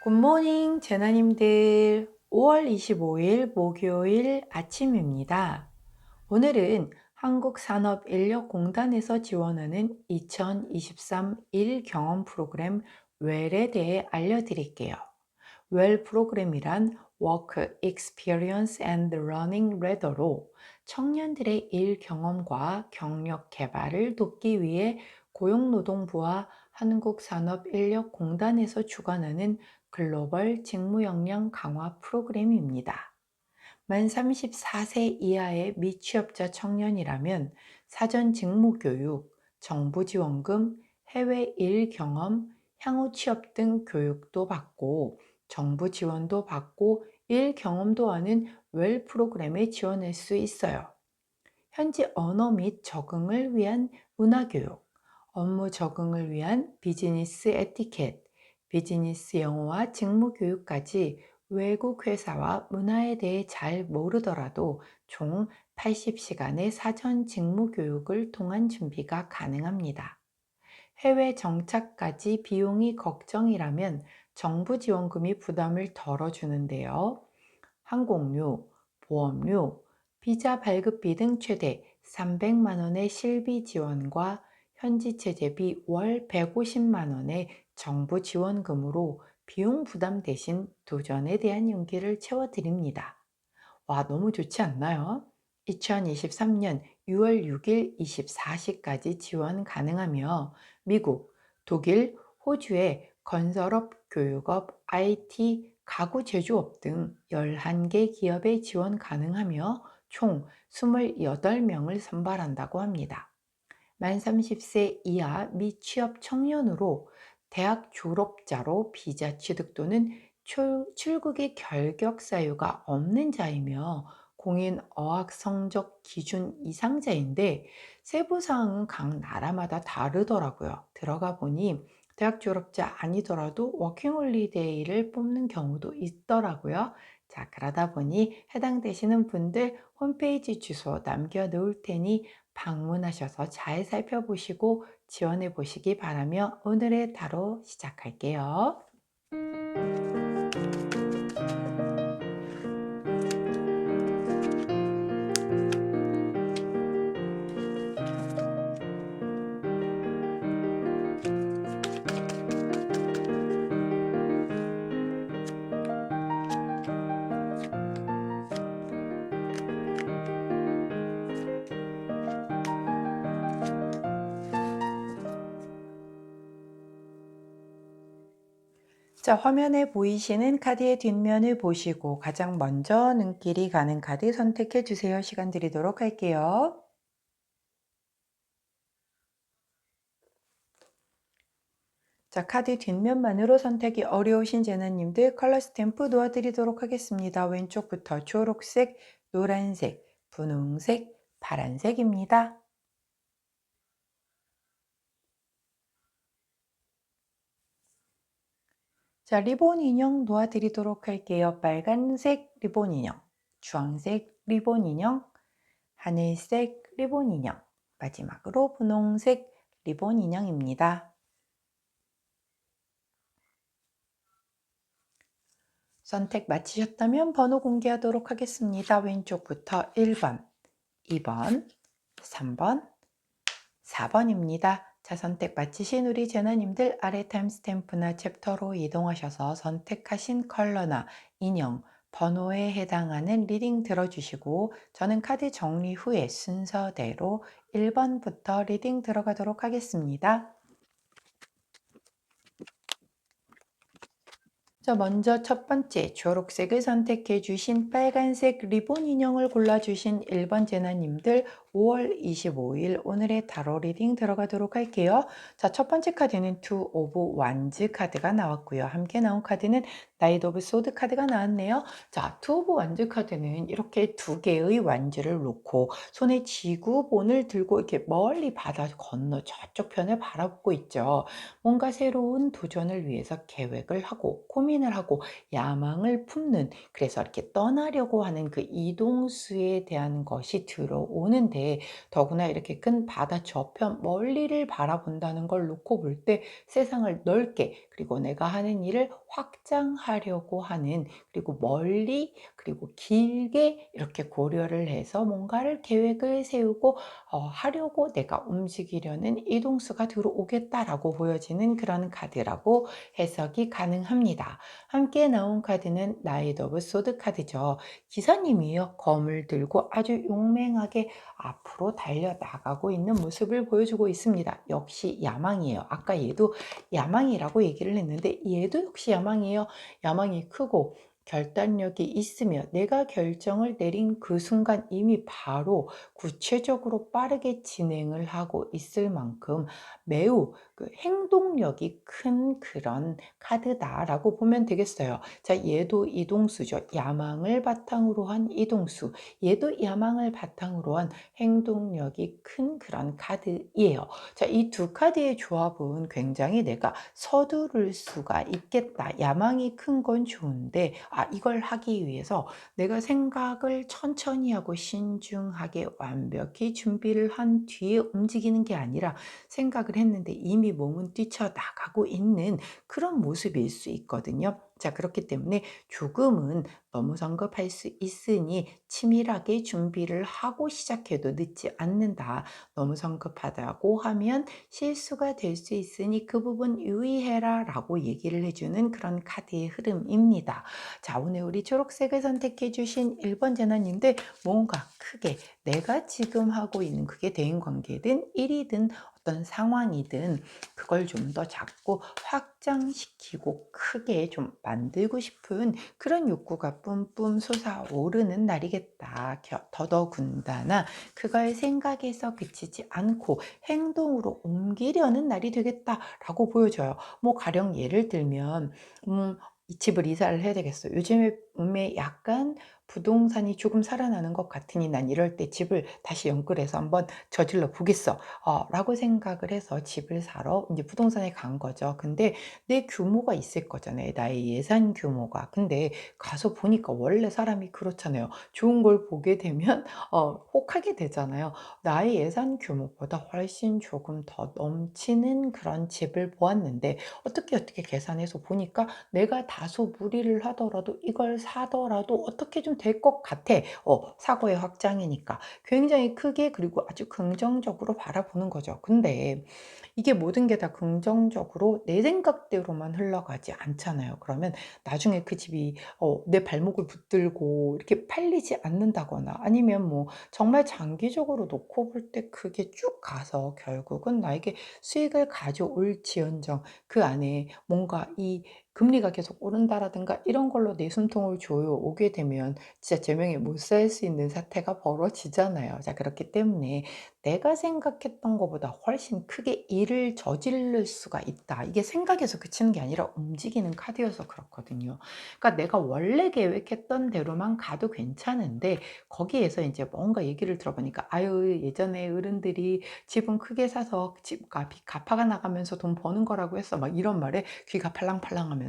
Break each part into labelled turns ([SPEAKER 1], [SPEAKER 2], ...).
[SPEAKER 1] 굿모닝 재나님들. 5월 25일 목요일 아침입니다. 오늘은 한국산업인력공단에서 지원하는 2023 일경험 프로그램 웰에 대해 알려드릴게요. 웰 프로그램이란 Work Experience and Learning Ladder로 청년들의 일 경험과 경력 개발을 돕기 위해 고용노동부와 한국산업인력공단에서 주관하는 글로벌 직무 역량 강화 프로그램입니다. 만 34세 이하의 미취업자 청년이라면 사전 직무 교육, 정부 지원금, 해외 일 경험, 향후 취업 등 교육도 받고 정부 지원도 받고 일 경험도 하는 웰 프로그램에 지원할 수 있어요. 현지 언어 및 적응을 위한 문화교육, 업무 적응을 위한 비즈니스 에티켓, 비즈니스 영어와 직무 교육까지 외국 회사와 문화에 대해 잘 모르더라도 총 80시간의 사전 직무 교육을 통한 준비가 가능합니다. 해외 정착까지 비용이 걱정이라면 정부 지원금이 부담을 덜어주는데요. 항공료, 보험료, 비자 발급비 등 최대 300만 원의 실비 지원과 현지 체재비 월 150만 원의 정부 지원금으로 비용 부담 대신 도전에 대한 용기를 채워드립니다. 와, 너무 좋지 않나요? 2023년 6월 6일 24시까지 지원 가능하며 미국, 독일, 호주의 건설업, 교육업, IT, 가구 제조업 등 11개 기업에 지원 가능하며 총 28명을 선발한다고 합니다. 만 30세 이하 미취업 청년으로 대학 졸업자로 비자 취득 또는 출국의 결격 사유가 없는 자이며 공인 어학 성적 기준 이상자인데 세부 사항은 각 나라마다 다르더라고요. 들어가 보니 대학 졸업자 아니더라도 워킹홀리데이를 뽑는 경우도 있더라고요. 자, 그러다 보니 해당되시는 분들 홈페이지 주소 남겨 놓을 테니 방문하셔서 잘 살펴보시고 지원해 보시기 바라며 오늘의 타로 시작할게요. 자, 화면에 보이시는 카드의 뒷면을 보시고 가장 먼저 눈길이 가는 카드 선택해 주세요. 시간 드리도록 할게요. 자, 카드 뒷면만으로 선택이 어려우신 재나님들 컬러 스탬프 놓아드리도록 하겠습니다. 왼쪽부터 초록색, 노란색, 분홍색, 파란색입니다. 자, 리본 인형 놓아드리도록 할게요. 빨간색 리본 인형, 주황색 리본 인형, 하늘색 리본 인형, 마지막으로 분홍색 리본 인형입니다. 선택 마치셨다면 번호 공개하도록 하겠습니다. 왼쪽부터 1번, 2번, 3번, 4번입니다. 자, 선택 마치신 우리 재나님들 아래 타임스탬프나 챕터로 이동하셔서 선택하신 컬러나 인형, 번호에 해당하는 리딩 들어주시고 저는 카드 정리 후에 순서대로 1번부터 리딩 들어가도록 하겠습니다. 자, 먼저 첫 번째 초록색을 선택해 주신 빨간색 리본 인형을 골라 주신 1번 재나님들 5월 25일 오늘의 타로 리딩 들어가도록 할게요. 자, 첫 번째 카드는 투 오브 완즈 카드가 나왔고요. 함께 나온 카드는 나이트 오브 소드 카드가 나왔네요. 자, 투 오브 완즈 카드는 이렇게 두 개의 완즈를 놓고 손에 지구본을 들고 이렇게 멀리 바다 건너 저쪽 편을 바라보고 있죠. 뭔가 새로운 도전을 위해서 계획을 하고 고민을 하고 야망을 품는, 그래서 이렇게 떠나려고 하는 그 이동수에 대한 것이 들어오는데 텐데 더구나 이렇게 큰 바다 저편 멀리를 바라본다는 걸 놓고 볼 때 세상을 넓게 그리고 내가 하는 일을 확장하려고 하는 그리고 멀리 그리고 길게 이렇게 고려를 해서 뭔가를 계획을 세우고 하려고 내가 움직이려는 이동수가 들어오겠다라고 보여지는 그런 카드라고 해석이 가능합니다. 함께 나온 카드는 나이트 오브 소드 카드죠. 기사님이요. 검을 들고 아주 용맹하게 앞으로 달려나가고 있는 모습을 보여주고 있습니다. 역시 야망이에요. 아까 얘도 야망이라고 얘기를 했는데 얘도 역시 야망이에요. 야망이 크고 결단력이 있으며 내가 결정을 내린 그 순간 이미 바로 구체적으로 빠르게 진행을 하고 있을 만큼 매우 그 행동력이 큰 그런 카드다라고 보면 되겠어요. 자, 얘도 이동수죠. 야망을 바탕으로 한 이동수. 얘도 야망을 바탕으로 한 행동력이 큰 그런 카드이에요. 자, 이 두 카드의 조합은 굉장히 내가 서두를 수가 있겠다. 야망이 큰 건 좋은데, 이걸 하기 위해서 내가 생각을 천천히 하고 신중하게 완벽히 준비를 한 뒤에 움직이는 게 아니라 생각을 했는데 이미 몸은 뛰쳐나가고 있는 그런 모습일 수 있거든요. 자, 그렇기 때문에 조금은 너무 성급할 수 있으니 치밀하게 준비를 하고 시작해도 늦지 않는다. 너무 성급하다고 하면 실수가 될 수 있으니 그 부분 유의해라 라고 얘기를 해주는 그런 카드의 흐름입니다. 자, 오늘 우리 초록색을 선택해 주신 1번 재나님들 뭔가 크게 내가 지금 하고 있는 그게 대인관계든 일이든 어떤 상황이든 그걸 좀 더 작고 확장시키고 크게 좀 만들고 싶은 그런 욕구가 뿜뿜 솟아오르는 날이겠다. 더더군다나 그걸 생각해서 그치지 않고 행동으로 옮기려는 날이 되겠다라고 보여져요. 뭐 가령 예를 들면 이 집을 이사를 해야 되겠어. 요즘에 약간 부동산이 조금 살아나는 것 같으니 난 이럴 때 집을 다시 연끌해서 한번 저질러 보겠어. 라고 생각을 해서 집을 사러 이제 부동산에 간 거죠. 근데 내 규모가 있을 거잖아요. 나의 예산 규모가. 근데 가서 보니까 원래 사람이 그렇잖아요. 좋은 걸 보게 되면 혹하게 되잖아요. 나의 예산 규모보다 훨씬 조금 더 넘치는 그런 집을 보았는데 어떻게 계산해서 보니까 내가 다소 무리를 하더라도 이걸 사더라도 어떻게 좀 될 것 같아. 사고의 확장이니까. 굉장히 크게 그리고 아주 긍정적으로 바라보는 거죠. 근데 이게 모든 게 다 긍정적으로 내 생각대로만 흘러가지 않잖아요. 그러면 나중에 그 집이 내 발목을 붙들고 이렇게 팔리지 않는다거나 아니면 뭐 정말 장기적으로 놓고 볼 때 그게 쭉 가서 결국은 나에게 수익을 가져올지언정 그 안에 뭔가 이 금리가 계속 오른다라든가 이런 걸로 내 숨통을 조여 오게 되면 진짜 제명에 못 살 수 있는 사태가 벌어지잖아요. 자, 그렇기 때문에 내가 생각했던 것보다 훨씬 크게 일을 저지를 수가 있다. 이게 생각에서 그치는 게 아니라 움직이는 카드여서 그렇거든요. 그러니까 내가 원래 계획했던 대로만 가도 괜찮은데 거기에서 이제 뭔가 얘기를 들어보니까 아유 예전에 어른들이 집은 크게 사서 집값이 가파가 나가면서 돈 버는 거라고 했어. 막 이런 말에 귀가 팔랑팔랑하면서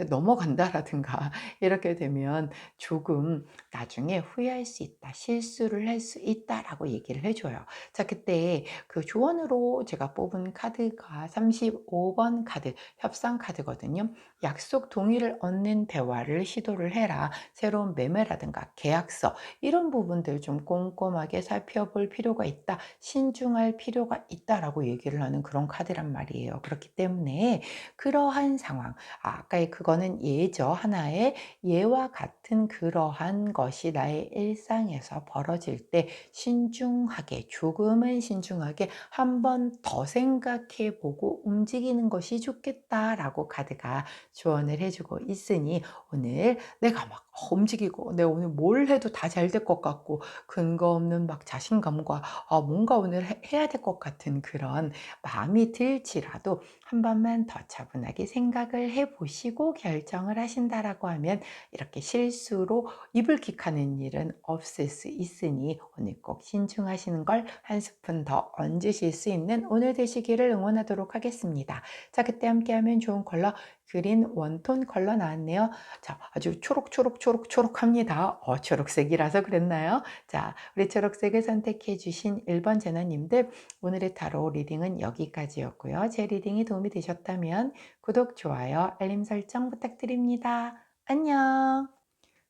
[SPEAKER 1] 넘어간다라든가 이렇게 되면 조금 나중에 후회할 수 있다. 실수를 할 수 있다라고 얘기를 해줘요. 자, 그때 그 조언으로 제가 뽑은 카드가 35번 카드, 협상 카드거든요. 약속 동의를 얻는 대화를 시도를 해라. 새로운 매매라든가 계약서, 이런 부분들 좀 꼼꼼하게 살펴볼 필요가 있다. 신중할 필요가 있다라고 얘기를 하는 그런 카드란 말이에요. 그렇기 때문에 그러한 상황, 아까의 그거는 예죠. 하나의 예와 같은 그러한 것이 나의 일상에서 벌어질 때 신중하게 조금은 신중하게 한 번 더 생각해 보고 움직이는 것이 좋겠다라고 카드가 조언을 해주고 있으니 오늘 내가 막 움직이고 내가 오늘 뭘 해도 다 잘 될 것 같고 근거 없는 막 자신감과 뭔가 오늘 해야 될 것 같은 그런 마음이 들지라도 한 번만 더 차분하게 생각을 해보시고 결정을 하신다라고 하면 이렇게 실수로 이불킥하는 일은 없을 수 있으니 오늘 꼭 신중하시는 걸 한 스푼 더 얹으실 수 있는 오늘 되시기를 응원하도록 하겠습니다. 자, 그때 함께하면 좋은 컬러 그린 원톤 컬러 나왔네요. 자, 아주 초록초록초록초록합니다. 초록색이라서 그랬나요? 자, 우리 초록색을 선택해 주신 1번 제나님들, 오늘의 타로 리딩은 여기까지였고요. 제 리딩이 도움이 되셨다면 구독, 좋아요, 알림 설정 부탁드립니다. 안녕.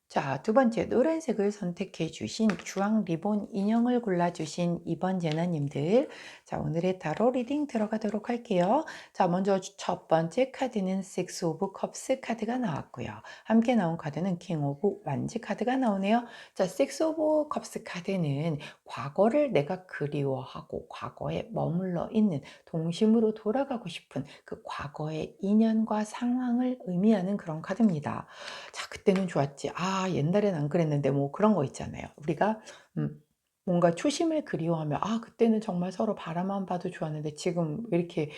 [SPEAKER 1] 자, 두 번째 노란색을 선택해 주신 주황 리본 인형을 골라주신 2번 제나님들, 자, 오늘의 타로 리딩 들어가도록 할게요. 자, 먼저 첫 번째 카드는 Six of Cups 카드가 나왔고요. 함께 나온 카드는 King of 완지 카드가 나오네요. 자, Six of Cups 카드는 과거를 내가 그리워하고 과거에 머물러 있는, 동심으로 돌아가고 싶은 그 과거의 인연과 상황을 의미하는 그런 카드입니다. 자, 그때는 좋았지. 아, 옛날엔 안 그랬는데, 뭐 그런 거 있잖아요. 우리가 음 뭔가 초심을 그리워하면, 아, 그때는 정말 서로 바라만 봐도 좋았는데 지금 왜 이렇게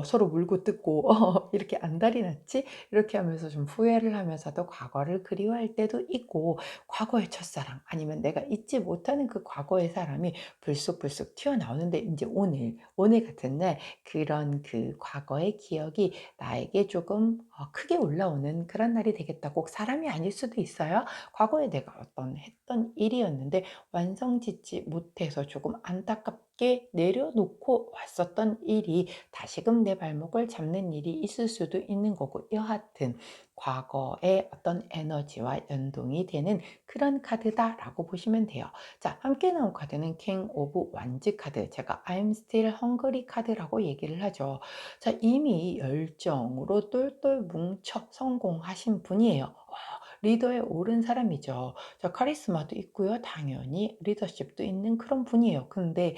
[SPEAKER 1] 서로 물고 뜯고 이렇게 안달이 났지? 이렇게 하면서 좀 후회를 하면서도 과거를 그리워할 때도 있고, 과거의 첫사랑 아니면 내가 잊지 못하는 그 과거의 사람이 불쑥불쑥 튀어나오는데, 이제 오늘 같은 날 그런 그 과거의 기억이 나에게 조금 크게 올라오는 그런 날이 되겠다. 꼭 사람이 아닐 수도 있어요. 과거에 내가 어떤 했던 일이었는데 완성짓지 못해서 조금 안타깝게 내려놓고 왔었던 일이 다시금 내 발목을 잡는 일이 있을 수도 있는 거고, 여하튼 과거의 어떤 에너지와 연동이 되는 그런 카드다라고 보시면 돼요. 자, 함께 나온 카드는 킹 오브 완즈 카드, 제가 I'm still hungry 카드라고 얘기를 하죠. 자, 이미 열정으로 똘똘 뭉쳐 성공하신 분이에요. 리더에 오른 사람이죠. 자, 카리스마도 있고요. 당연히 리더십도 있는 그런 분이에요. 근데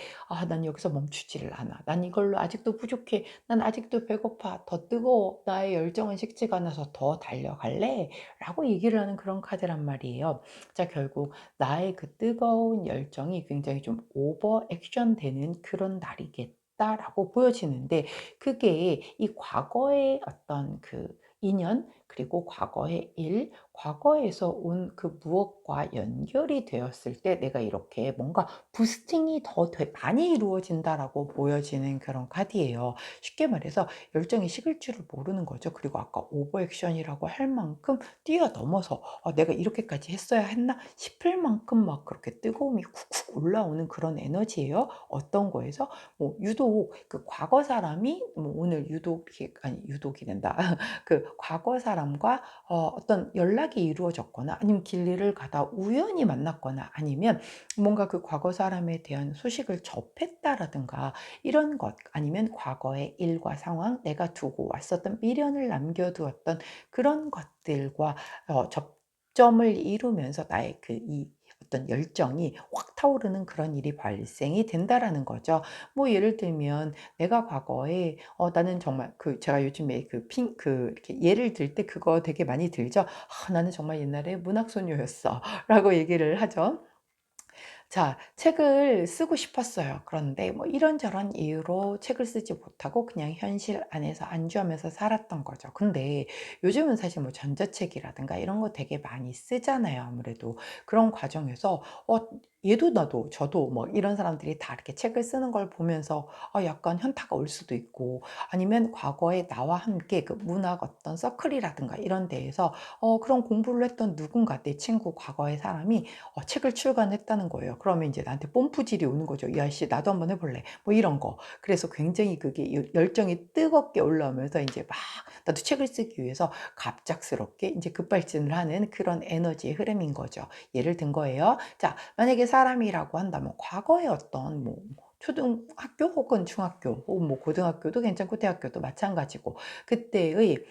[SPEAKER 1] 난 여기서 멈추지를 않아. 난 이걸로 아직도 부족해. 난 아직도 배고파. 더 뜨거워. 나의 열정은 식지가 않아서 더 달려갈래? 라고 얘기를 하는 그런 카드란 말이에요. 자, 결국 나의 그 뜨거운 열정이 굉장히 좀 오버 액션 되는 그런 날이겠다라고 보여지는데, 그게 이 과거의 어떤 그 인연, 그리고 과거의 일, 과거에서 온 그 무엇과 연결이 되었을 때 내가 이렇게 뭔가 부스팅이 더 많이 이루어진다라고 보여지는 그런 카드예요. 쉽게 말해서 열정이 식을 줄을 모르는 거죠. 그리고 아까 오버액션이라고 할 만큼 뛰어넘어서 내가 이렇게까지 했어야 했나 싶을 만큼 막 그렇게 뜨거움이 쿡쿡 올라오는 그런 에너지예요. 어떤 거에서 뭐 유독 그 과거 사람이 뭐 오늘 유독이 된다. 그 과거 사람과 어떤 연락이 이루어졌거나, 아니면 길을 가다 우연히 만났거나, 아니면 뭔가 그 과거 사람에 대한 소식을 접했다라든가 이런 것, 아니면 과거의 일과 상황, 내가 두고 왔었던 미련을 남겨두었던 그런 것들과 접점을 이루면서 나의 그 이 어떤 열정이 확 타오르는 그런 일이 발생이 된다라는 거죠. 뭐 예를 들면 내가 과거에 나는 정말 그 제가 요즘에 이렇게 예를 들 때 그거 되게 많이 들죠. 나는 정말 옛날에 문학소녀였어."라고 얘기를 하죠. 자, 책을 쓰고 싶었어요. 그런데 뭐 이런저런 이유로 책을 쓰지 못하고 그냥 현실 안에서 안주하면서 살았던 거죠. 근데 요즘은 사실 뭐 전자책이라든가 이런 거 되게 많이 쓰잖아요, 아무래도. 그런 과정에서 얘도 나도 저도 뭐 이런 사람들이 다 이렇게 책을 쓰는 걸 보면서 약간 현타가 올 수도 있고, 아니면 과거에 나와 함께 그 문학 어떤 서클이라든가 이런 데에서 그런 공부를 했던 누군가, 내 친구 과거의 사람이 책을 출간했다는 거예요. 그러면 이제 나한테 뽐뿌질이 오는 거죠. "야 씨, 나도 한번 해 볼래." 뭐 이런 거. 그래서 굉장히 그게 열정이 뜨겁게 올라오면서 이제 막 나도 책을 쓰기 위해서 갑작스럽게 이제 급발진을 하는 그런 에너지의 흐름인 거죠. 예를 든 거예요. 자, 만약에 사람이라고 한다면 과거의 어떤 뭐 초등학교 혹은 중학교 혹은 뭐 고등학교도 괜찮고 대학교도 마찬가지고, 그때의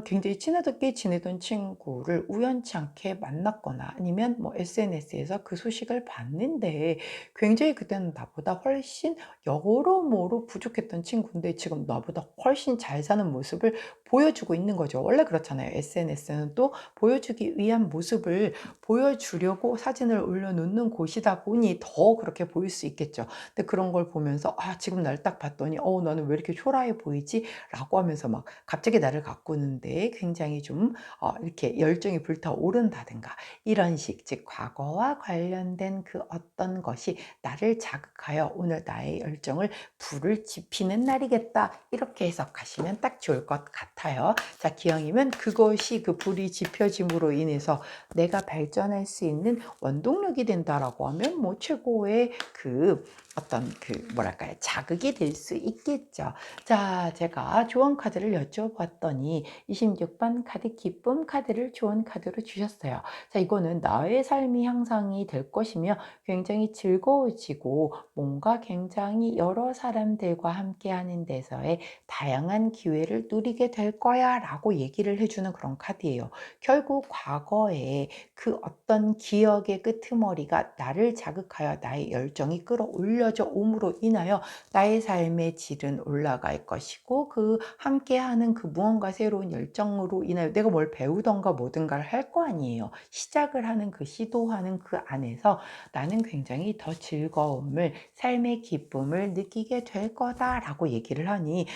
[SPEAKER 1] 굉장히 친하게 지내던 친구를 우연치 않게 만났거나, 아니면 뭐 SNS에서 그 소식을 봤는데 굉장히 그때는 나보다 훨씬 여러모로 부족했던 친구인데 지금 나보다 훨씬 잘 사는 모습을 보여주고 있는 거죠. 원래 그렇잖아요. SNS는 또 보여주기 위한 모습을 보여주려고 사진을 올려놓는 곳이다 보니 더 그렇게 보일 수 있겠죠. 근데 그런 걸 보면서 지금 날 딱 봤더니 나는 왜 이렇게 초라해 보이지? 라고 하면서 막 갑자기 나를 가꾸는데 굉장히 좀 이렇게 열정이 불타오른다든가 이런 식, 즉 과거와 관련된 그 어떤 것이 나를 자극하여 오늘 나의 열정을 불을 지피는 날이겠다. 이렇게 해석하시면 딱 좋을 것 같아요. 자, 기왕이면 그것이 그 불이 지펴짐으로 인해서 내가 발전할 수 있는 원동력이 된다라고 하면 뭐 최고의 그 어떤 그 뭐랄까요, 자극이 될 수 있겠죠. 자, 제가 조언 카드를 여쭤봤더니 26번 카드, 기쁨 카드를 조언 카드로 주셨어요. 자, 이거는 나의 삶이 향상이 될 것이며 굉장히 즐거워지고 뭔가 굉장히 여러 사람들과 함께하는 데서의 다양한 기회를 누리게 될 거야 라고 얘기를 해주는 그런 카드예요. 결국 과거에 그 어떤 기억의 끄트머리가 나를 자극하여 나의 열정이 끌어올려져 옴으로 인하여 나의 삶의 질은 올라갈 것이고 그 함께하는 그 무언가 새로운 열정으로 인하여 내가 뭘 배우던가 뭐든가를 할 거 아니에요. 시작을 하는 그 시도하는 그 안에서 나는 굉장히 더 즐거움을 삶의 기쁨을 느끼게 될 거다라고 얘기를 하니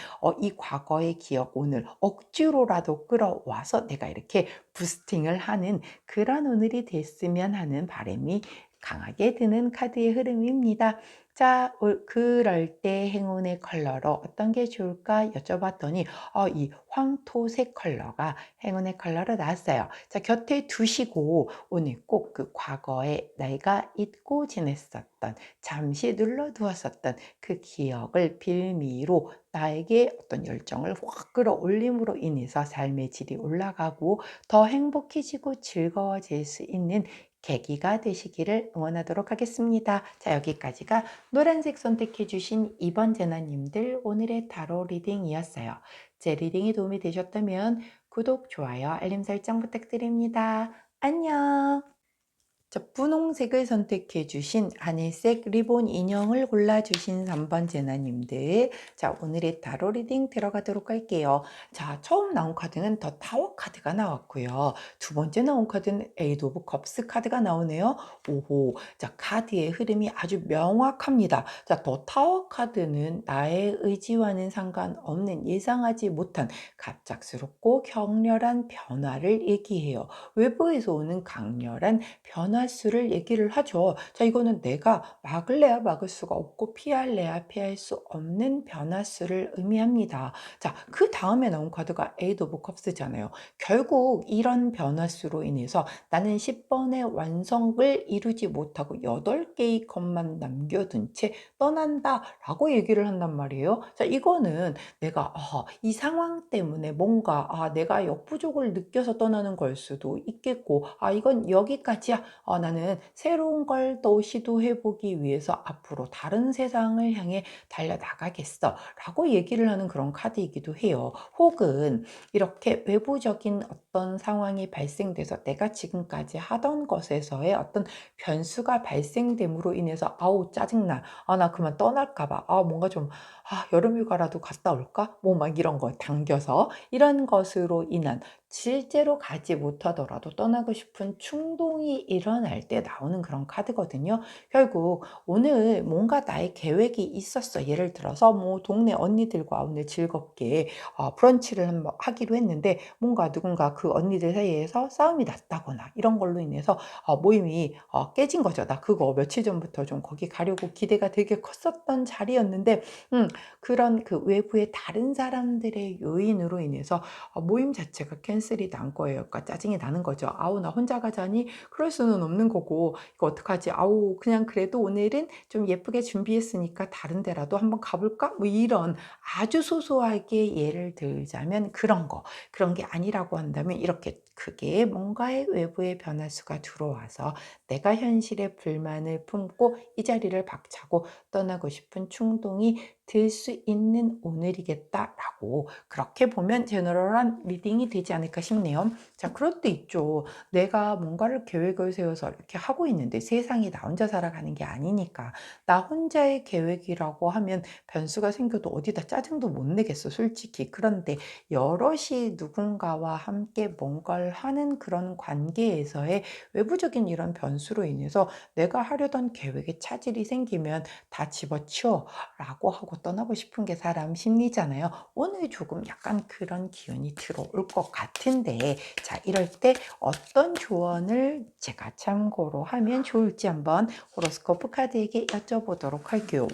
[SPEAKER 1] 이 과거의 기억 오늘 억지로라도 끌어와서 내가 이렇게 부스팅을 하는 그런 오늘이 됐으면 하는 바람이 강하게 드는 카드의 흐름입니다. 자, 그럴 때 행운의 컬러로 어떤 게 좋을까 여쭤봤더니 이 황토색 컬러가 행운의 컬러로 나왔어요. 자, 곁에 두시고 오늘 꼭 그 과거에 내가 잊고 지냈었던 잠시 눌러두었었던 그 기억을 빌미로 나에게 어떤 열정을 확 끌어올림으로 인해서 삶의 질이 올라가고 더 행복해지고 즐거워질 수 있는 계기가 되시기를 응원하도록 하겠습니다. 자, 여기까지가 노란색 선택해 주신 2번 재나님들 오늘의 타로 리딩이었어요. 제 리딩이 도움이 되셨다면 구독, 좋아요, 알림 설정 부탁드립니다. 안녕! 자, 분홍색을 선택해 주신 하늘색 리본 인형을 골라주신 3번 재나님들, 자, 오늘의 타로 리딩 들어가도록 할게요. 자, 처음 나온 카드는 더 타워 카드가 나왔고요. 두 번째 나온 카드는 에이드 오브 컵스 카드가 나오네요. 오호, 자, 카드의 흐름이 아주 명확합니다. 자, 더 타워 카드는 나의 의지와는 상관없는 예상하지 못한 갑작스럽고 격렬한 변화를 얘기해요. 외부에서 오는 강렬한 변화수를 얘기를 하죠. 자, 이거는 내가 막을래야 막을 수가 없고 피할래야 피할 수 없는 변화수를 의미합니다. 자, 그 다음에 나온 카드가 에이드 오브 컵스잖아요. 결국 이런 변화수로 인해서 나는 10번의 완성을 이루지 못하고 8개의 것만 남겨둔 채 떠난다 라고 얘기를 한단 말이에요. 자, 이거는 내가 이 상황 때문에 뭔가 내가 역부족을 느껴서 떠나는 걸 수도 있겠고 이건 여기까지야. 나는 새로운 걸 또 시도해 보기 위해서 앞으로 다른 세상을 향해 달려나가겠어 라고 얘기를 하는 그런 카드이기도 해요. 혹은 이렇게 외부적인 어떤 상황이 발생돼서 내가 지금까지 하던 것에서의 어떤 변수가 발생됨으로 인해서 아우 짜증나, 나 그만 떠날까 봐, 뭔가 좀 여름휴가라도 갔다 올까? 뭐 막 이런 거 당겨서 이런 것으로 인한 실제로 가지 못하더라도 떠나고 싶은 충동이 일어날 때 나오는 그런 카드거든요. 결국 오늘 뭔가 나의 계획이 있었어. 예를 들어서 뭐 동네 언니들과 오늘 즐겁게 브런치를 한번 하기로 했는데 뭔가 누군가 그 언니들 사이에서 싸움이 났다거나 이런 걸로 인해서 모임이 깨진 거죠. 나 그거 며칠 전부터 좀 거기 가려고 기대가 되게 컸었던 자리였는데 그런 그 외부의 다른 사람들의 요인으로 인해서 모임 자체가 캔슬이 난 거예요. 그러니까 짜증이 나는 거죠. 아우, 나 혼자 가자니 그럴 수는 없는 거고 이거 어떡하지? 아우, 그냥 그래도 오늘은 좀 예쁘게 준비했으니까 다른 데라도 한번 가볼까? 뭐 이런 아주 소소하게 예를 들자면 그런 게 아니라고 한다면 이렇게 크게 뭔가의 외부의 변화수가 들어와서 내가 현실의 불만을 품고 이 자리를 박차고 떠나고 싶은 충동이 들 수 있는 오늘이겠다라고 그렇게 보면 제너럴한 리딩이 되지 않을까 싶네요. 자, 그럴 때 있죠. 내가 뭔가를 계획을 세워서 이렇게 하고 있는데 세상이 나 혼자 살아가는 게 아니니까 나 혼자의 계획이라고 하면 변수가 생겨도 어디다 짜증도 못 내겠어, 솔직히. 그런데 여럿이 누군가와 함께 뭔가를 하는 그런 관계에서의 외부적인 이런 변수로 인해서 내가 하려던 계획에 차질이 생기면 다 집어치워 라고 하고 떠나고 싶은 게 사람 심리잖아요. 오늘 조금 약간 그런 기운이 들어올 것 같은데, 자, 이럴 때 어떤 조언을 제가 참고로 하면 좋을지 한번 호로스코프 카드에게 여쭤보도록 할게요.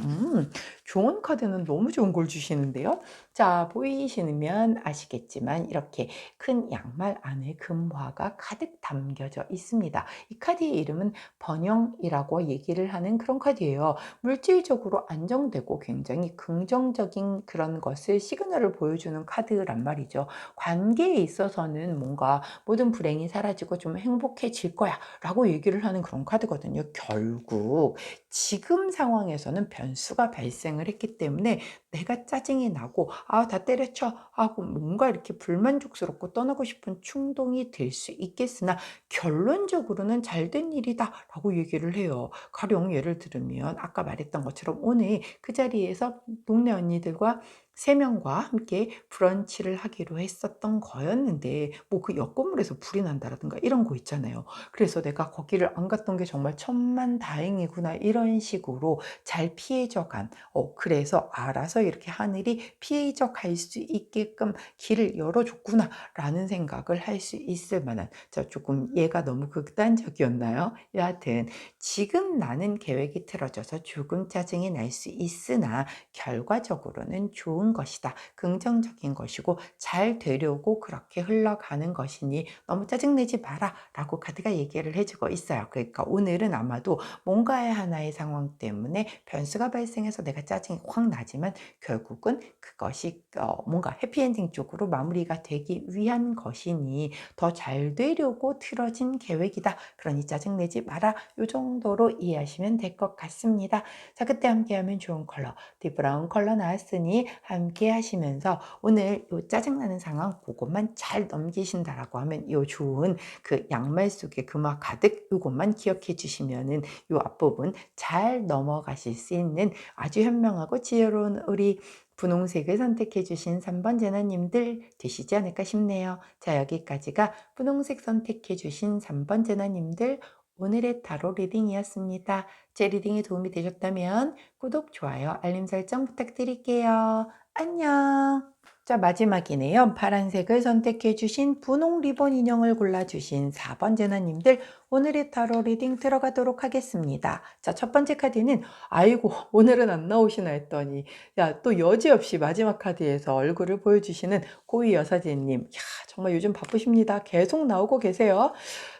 [SPEAKER 1] 좋은 카드는 너무 좋은 걸 주시는데요. 자, 보이시면 아시겠지만 이렇게 큰 양말 안에 금화가 가득 담겨져 있습니다. 이 카드의 이름은 번영이라고 얘기를 하는 그런 카드예요. 물질적으로 안정되고 굉장히 긍정적인 그런 것을 시그널을 보여주는 카드란 말이죠. 관계에 있어서는 뭔가 모든 불행이 사라지고 좀 행복해질 거야 라고 얘기를 하는 그런 카드거든요. 결국 지금 상황에서는 변수가 발생을 했기 때문에 내가 짜증이 나고 다 때려쳐 하고 뭔가 이렇게 불만족스럽고 떠나고 싶은 충동이 들 수 있겠으나 결론적으로는 잘된 일이다 라고 얘기를 해요. 가령 예를 들면 아까 말했던 것처럼 오늘 그 자리에서 동네 언니들과 3명과 함께 브런치를 하기로 했었던 거였는데 뭐 그 옆 건물에서 불이 난다라든가 이런 거 있잖아요. 그래서 내가 거기를 안 갔던 게 정말 천만다행이구나 이런 식으로 잘 피해져 간 그래서 알아서 이렇게 하늘이 피해져 갈 수 있게끔 길을 열어줬구나 라는 생각을 할 수 있을 만한, 자, 조금 얘가 너무 극단적이었나요? 여하튼 지금 나는 계획이 틀어져서 조금 짜증이 날 수 있으나 결과적으로는 좋은 것이다. 긍정적인 것이고 잘 되려고 그렇게 흘러가는 것이니 너무 짜증내지 마라 라고 카드가 얘기를 해주고 있어요. 그러니까 오늘은 아마도 뭔가의 하나의 상황 때문에 변수가 발생해서 내가 짜증이 확 나지만 결국은 그것이 뭔가 해피엔딩 쪽으로 마무리가 되기 위한 것이니 더 잘 되려고 틀어진 계획이다. 그러니 짜증내지 마라. 이 정도로 이해하시면 될 것 같습니다. 자, 그때 함께하면 좋은 컬러 딥브라운 컬러 나왔으니 함께 하시면서 오늘 요 짜증나는 상황 그것만 잘 넘기신다라고 하면 요 좋은 그 양말 속에 금화 가득 요것만 기억해 주시면은 요 앞부분 잘 넘어가실 수 있는 아주 현명하고 지혜로운 우리 분홍색을 선택해 주신 3번 제나님들 되시지 않을까 싶네요. 자, 여기까지가 분홍색 선택해 주신 3번 제나님들 오늘의 타로 리딩이었습니다. 제 리딩이 도움이 되셨다면 구독, 좋아요, 알림 설정 부탁드릴게요. 안녕. 자, 마지막이네요. 파란색을 선택해 주신 분홍 리본 인형을 골라주신 4번 제나님들 오늘의 타로 리딩 들어가도록 하겠습니다. 자, 첫 번째 카드는 아이고 오늘은 안 나오시나 했더니 야, 또 여지없이 마지막 카드에서 얼굴을 보여주시는 고위 여사제님. 야, 정말 요즘 바쁘십니다. 계속 나오고 계세요.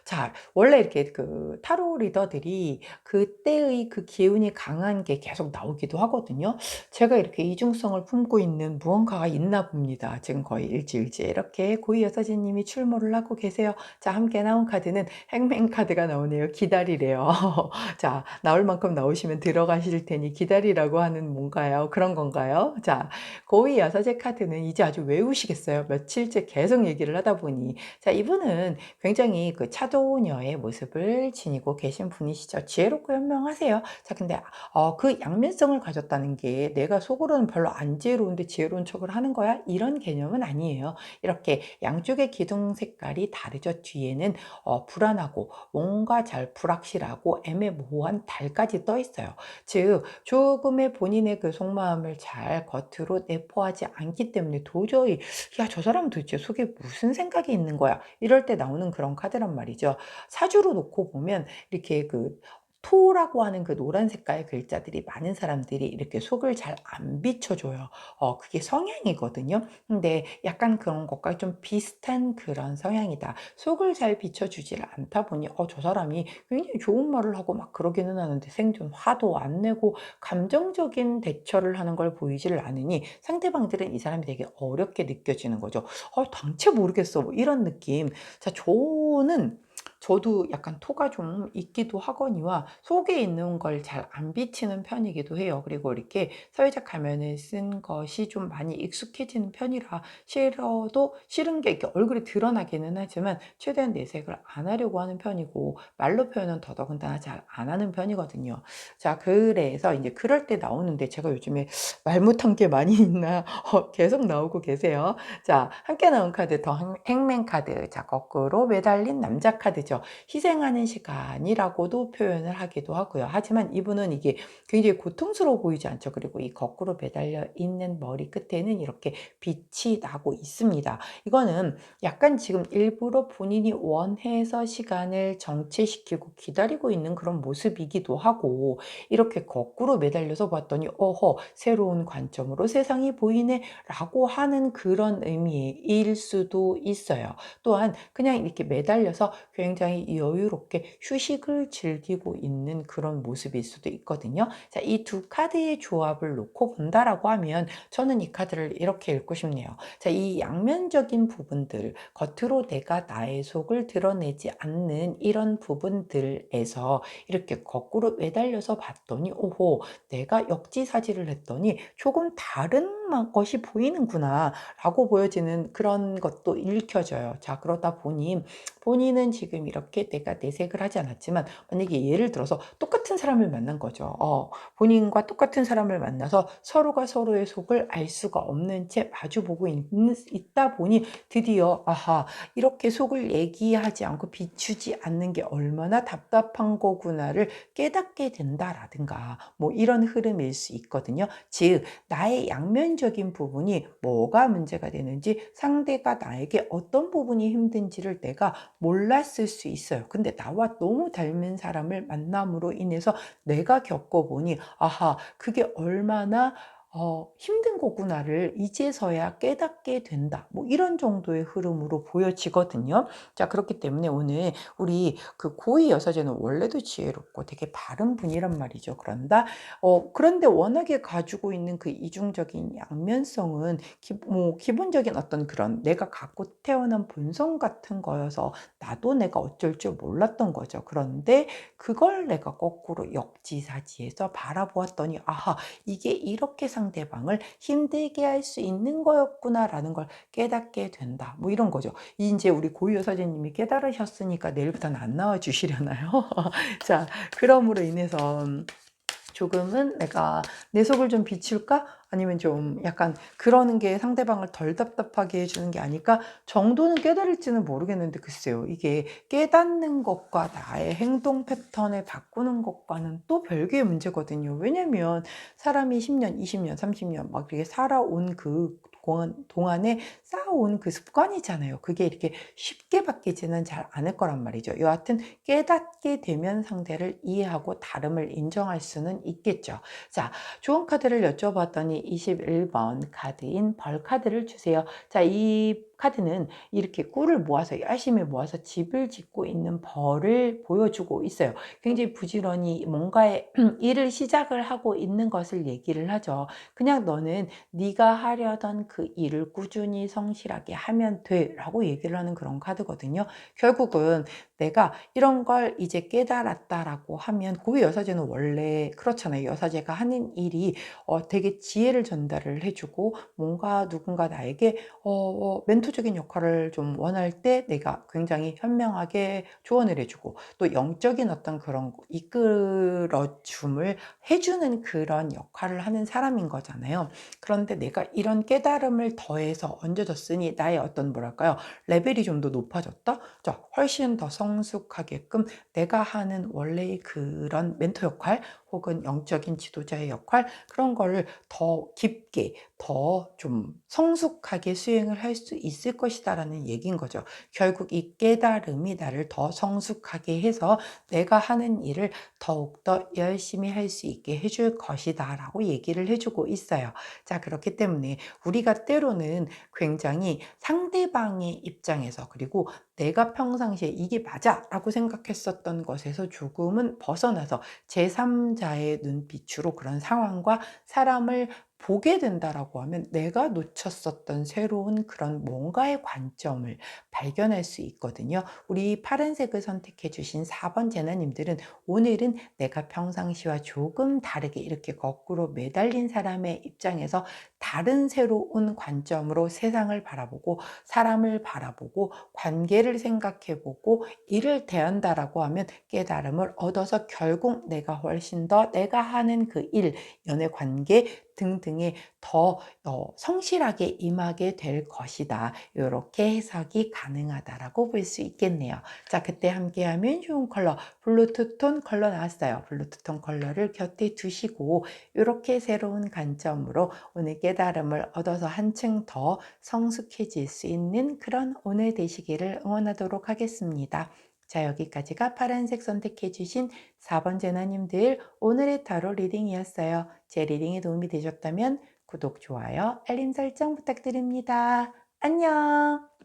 [SPEAKER 1] 자, 원래 이렇게 그 타로 리더들이 그때의 그 기운이 강한 게 계속 나오기도 하거든요. 제가 이렇게 이중성을 품고 있는 무언가가 있나 봅니다. 지금 거의 일주일째 이렇게 고위 여사제님이 출몰을 하고 계세요. 자, 함께 나온 카드는 행맨 카드가 나오네요. 기다리래요. 자, 나올 만큼 나오시면 들어가실 테니 기다리라고 하는 뭔가요? 그런 건가요? 자, 고위 여사제 카드는 이제 아주 외우시겠어요. 며칠째 계속 얘기를 하다 보니. 자, 이분은 굉장히 그 차도녀의 모습을 지니고 계신 분이시죠. 지혜롭고 현명하세요. 자, 근데 그 양면성을 가졌다는 게 내가 속으로는 별로 안 지혜로운데 지혜로운 척을 하는 거야? 이런 개념은 아니에요. 이렇게 양쪽의 기둥 색깔이 다르죠. 뒤에는 불안하고 뭔가 잘 불확실하고 애매모호한 달까지 떠 있어요. 즉 조금의 본인의 그 속마음을 잘 겉으로 내포하지 않기 때문에 도저히 야, 저 사람은 도대체 속에 무슨 생각이 있는 거야? 이럴 때 나오는 그런 카드란 말이죠. 사주로 놓고 보면 이렇게 그 토라고 하는 그 노란 색깔 글자들이 많은 사람들이 이렇게 속을 잘 안 비춰줘요. 그게 성향이거든요. 근데 약간 그런 것과 좀 비슷한 그런 성향이다. 속을 잘 비춰주질 않다 보니 저 사람이 굉장히 좋은 말을 하고 막 그러기는 하는데 생전 화도 안 내고 감정적인 대처를 하는 걸 보이지를 않으니 상대방들은 이 사람이 되게 어렵게 느껴지는 거죠. 당체 모르겠어. 뭐 이런 느낌. 자, 저는 저도 약간 토가 좀 있기도 하거니와 속에 있는 걸 잘 안 비치는 편이기도 해요. 그리고 이렇게 사회적 가면을 쓴 것이 좀 많이 익숙해지는 편이라 싫어도 싫은 게 이렇게 얼굴에 드러나기는 하지만 최대한 내색을 안 하려고 하는 편이고 말로 표현은 더더군다나 잘 안 하는 편이거든요. 자, 그래서 이제 그럴 때 나오는데 제가 요즘에 말 못한 게 많이 있나 계속 나오고 계세요. 자, 함께 나온 카드 더 행맨 카드. 자, 거꾸로 매달린 남자 카드죠. 희생하는 시간이라고도 표현을 하기도 하고요. 하지만 이분은 이게 굉장히 고통스러워 보이지 않죠. 그리고 이 거꾸로 매달려 있는 머리 끝에는 이렇게 빛이 나고 있습니다. 이거는 약간 지금 일부러 본인이 원해서 시간을 정체시키고 기다리고 있는 그런 모습이기도 하고, 이렇게 거꾸로 매달려서 봤더니 어허, 새로운 관점으로 세상이 보이네 라고 하는 그런 의미일 수도 있어요. 또한 그냥 이렇게 매달려서 굉장히 여유롭게 휴식을 즐기고 있는 그런 모습일 수도 있거든요. 자, 이 두 카드의 조합을 놓고 본다라고 하면 저는 이 카드를 이렇게 읽고 싶네요. 자, 이 양면적인 부분들, 겉으로 내가 나의 속을 드러내지 않는 이런 부분들에서 이렇게 거꾸로 매달려서 봤더니 오호, 내가 역지사지를 했더니 조금 다른 것이 보이는구나 라고 보여지는 그런 것도 읽혀져요. 자, 그러다 보니 본인은 지금 이렇게 내가 내색을 하지 않았지만 만약에 예를 들어서 똑같은 사람을 만난 거죠. 본인과 똑같은 사람을 만나서 서로가 서로의 속을 알 수가 없는 채 마주보고 있다 보니 드디어 아하, 이렇게 속을 얘기하지 않고 비추지 않는 게 얼마나 답답한 거구나를 깨닫게 된다라든가 뭐 이런 흐름일 수 있거든요. 즉 나의 양면적인 부분이 뭐가 문제가 되는지, 상대가 나에게 어떤 부분이 힘든지를 내가 몰랐을 수 있어요. 근데 나와 너무 닮은 사람을 만남으로 인해서 내가 겪어보니 아하, 그게 얼마나 힘든 거구나를 이제서야 깨닫게 된다. 뭐 이런 정도의 흐름으로 보여지거든요. 자, 그렇기 때문에 오늘 우리 그 고위 여사제는 원래도 지혜롭고 되게 바른 분이란 말이죠. 그런데 워낙에 가지고 있는 그 이중적인 양면성은 뭐 기본적인 어떤 그런 내가 갖고 태어난 본성 같은 거여서 나도 내가 어쩔 줄 몰랐던 거죠. 그런데 그걸 내가 거꾸로 역지사지해서 바라보았더니 아하, 이게 이렇게 상대방을 힘들게 할 수 있는 거였구나라는 걸 깨닫게 된다. 뭐 이런 거죠. 이제 우리 고유 여사제님이 깨달으셨으니까 내일부터는 안 나와 주시려나요? 자, 그럼으로 인해서 조금은 내가 내 속을 좀 비출까? 아니면 좀 약간 그러는 게 상대방을 덜 답답하게 해주는 게 아닐까 정도는 깨달을지는 모르겠는데, 글쎄요. 이게 깨닫는 것과 나의 행동 패턴을 바꾸는 것과는 또 별개의 문제거든요. 왜냐면 사람이 10년, 20년, 30년 막 이렇게 살아온 그 동안에 쌓아온 그 습관이잖아요. 그게 이렇게 쉽게 바뀌지는 잘 않을 거란 말이죠. 여하튼 깨닫게 되면 상대를 이해하고 다름을 인정할 수는 있겠죠. 자, 좋은 카드를 여쭤봤더니 21번 카드인 벌 카드를 주세요. 자, 이 카드는 이렇게 꿀을 모아서 열심히 모아서 집을 짓고 있는 벌을 보여주고 있어요. 굉장히 부지런히 뭔가의 일을 시작을 하고 있는 것을 얘기를 하죠. 그냥 너는 네가 하려던 그 일을 꾸준히 성실하게 하면 돼 라고 얘기를 하는 그런 카드거든요. 결국은 내가 이런 걸 이제 깨달았다라고 하면, 고위 여사제는 원래 그렇잖아요. 여사제가 하는 일이 되게 지혜를 전달을 해주고 뭔가 누군가 나에게 멘토적인 역할을 좀 원할 때 내가 굉장히 현명하게 조언을 해주고 또 영적인 어떤 그런 이끌어줌을 해주는 그런 역할을 하는 사람인 거잖아요. 그런데 내가 이런 깨달음을 더해서 얹어졌으니 나의 어떤 뭐랄까요, 레벨이 좀 더 높아졌다? 자, 훨씬 더 성숙하게끔 내가 하는 원래의 그런 멘토 역할 혹은 영적인 지도자의 역할, 그런 거를 더 깊게 더 좀 성숙하게 수행을 할 수 있을 것이다라는 얘기인 거죠. 결국 이 깨달음이 나를 더 성숙하게 해서 내가 하는 일을 더욱더 열심히 할 수 있게 해줄 것이다 라고 얘기를 해주고 있어요. 자, 그렇기 때문에 우리가 때로는 굉장히 상대방의 입장에서, 그리고 내가 평상시에 이게 맞아 라고 생각했었던 것에서 조금은 벗어나서 제3자의 눈빛으로 그런 상황과 사람을 보게 된다라고 하면 내가 놓쳤었던 새로운 그런 뭔가의 관점을 발견할 수 있거든요. 우리 파란색을 선택해 주신 4번 제나님들은 오늘은 내가 평상시와 조금 다르게 이렇게 거꾸로 매달린 사람의 입장에서 다른 새로운 관점으로 세상을 바라보고 사람을 바라보고 관계를 생각해 보고 일을 대한다라고 하면 깨달음을 얻어서 결국 내가 훨씬 더 내가 하는 그 일, 연애 관계 등등에 더 성실하게 임하게 될 것이다. 이렇게 해석이 가능하다라고 볼 수 있겠네요. 자, 그때 함께하면 좋은 컬러 블루투 톤 컬러 나왔어요. 블루투 톤 컬러를 곁에 두시고 이렇게 새로운 관점으로 오늘 깨달음을 얻어서 한층 더 성숙해질 수 있는 그런 오늘 되시기를 응원하도록 하겠습니다. 자, 여기까지가 파란색 선택해 주신 4번 제나님들 오늘의 타로 리딩이었어요. 제 리딩이 도움이 되셨다면 구독, 좋아요, 알림 설정 부탁드립니다. 안녕!